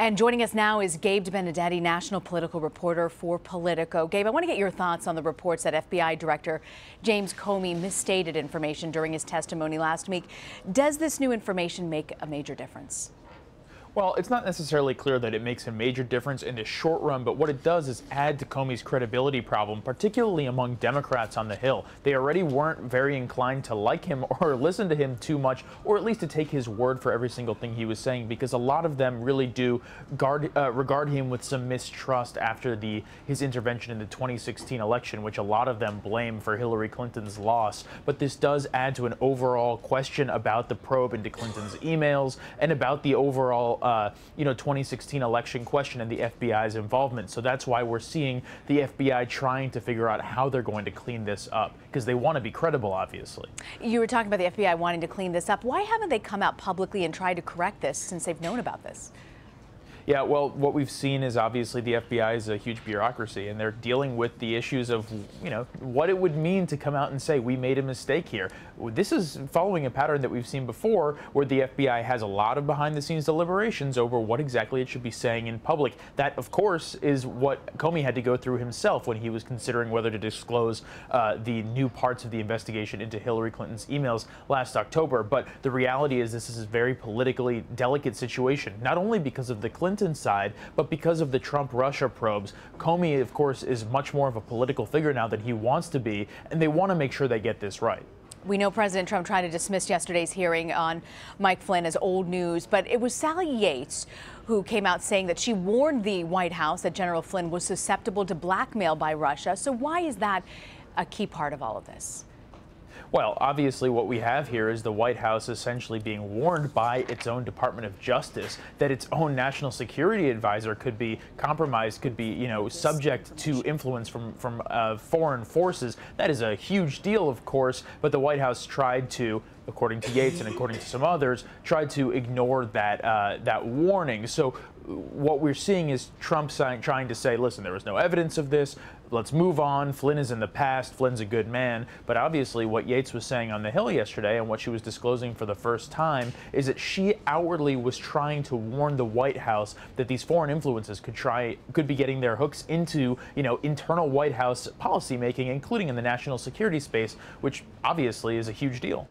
And joining us now is Gabe Benedetti, national political reporter for Politico. Gabe, I want to get your thoughts on the reports that FBI Director James Comey misstated information during his testimony last week. Does this new information make a major difference? Well, it's not necessarily clear that it makes a major difference in the short run, but what it does is add to Comey's credibility problem, particularly among Democrats on the Hill. They already weren't very inclined to like him or listen to him too much, or at least to take his word for every single thing he was saying, because a lot of them really do regard him with some mistrust after his intervention in the 2016 election, which a lot of them blame for Hillary Clinton's loss. But this does add to an overall question about the probe into Clinton's emails and about the overall 2016 election question and the FBI's involvement. So that's why we're seeing the FBI trying to figure out how they're going to clean this up, because they want to be credible, obviously. You were talking about the FBI wanting to clean this up. Why haven't they come out publicly and tried to correct this since they've known about this? Yeah, well, what we've seen is obviously the FBI is a huge bureaucracy, and they're dealing with the issues of, what it would mean to come out and say, we made a mistake here. This is following a pattern that we've seen before, where the FBI has a lot of behind-the-scenes deliberations over what exactly it should be saying in public. That, of course, is what Comey had to go through himself when he was considering whether to disclose the new parts of the investigation into Hillary Clinton's emails last October. But the reality is this is a very politically delicate situation, not only because of the Clinton side, but because of the Trump-Russia probes. Comey, of course, is much more of a political figure now than he wants to be, and they want to make sure they get this right. We know President Trump tried to dismiss yesterday's hearing on Mike Flynn as old news, but it was Sally Yates who came out saying that she warned the White House that General Flynn was susceptible to blackmail by Russia. So why is that a key part of all of this? Well, obviously what we have here is the White House essentially being warned by its own Department of Justice that its own national security advisor could be compromised, could be, subject to influence from foreign forces. That is a huge deal, of course, but the White House tried to, according to Yates and according to some others, tried to ignore that warning. So what we're seeing is Trump trying to say, listen, there was no evidence of this. Let's move on. Flynn is in the past. Flynn's a good man. But obviously what Yates was saying on the Hill yesterday and what she was disclosing for the first time is that she outwardly was trying to warn the White House that these foreign influences could be getting their hooks into, internal White House policymaking, including in the national security space, which obviously is a huge deal.